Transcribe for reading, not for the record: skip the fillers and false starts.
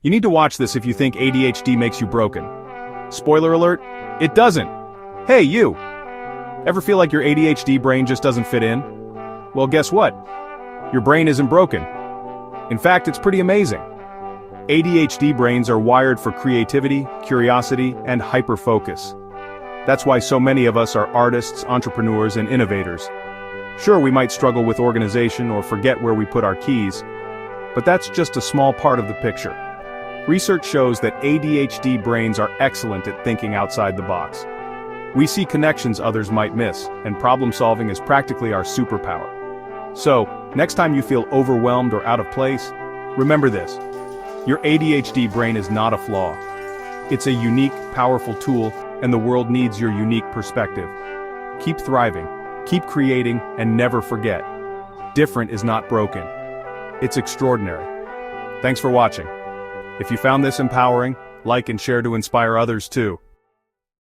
You need to watch this if you think ADHD makes you broken. Spoiler alert, it doesn't. Hey, you! Ever feel like your ADHD brain just doesn't fit in? Well, guess what? Your brain isn't broken. In fact, it's pretty amazing. ADHD brains are wired for creativity, curiosity, and hyper-focus. That's why so many of us are artists, entrepreneurs, and innovators. Sure, we might struggle with organization or forget where we put our keys, but that's just a small part of the picture. Research shows that ADHD brains are excellent at thinking outside the box. We see connections others might miss, and problem-solving is practically our superpower. So, next time you feel overwhelmed or out of place, remember this. Your ADHD brain is not a flaw. It's a unique, powerful tool, and the world needs your unique perspective. Keep thriving, keep creating, and never forget. Different is not broken. It's extraordinary. Thanks for watching. If you found this empowering, like and share to inspire others too.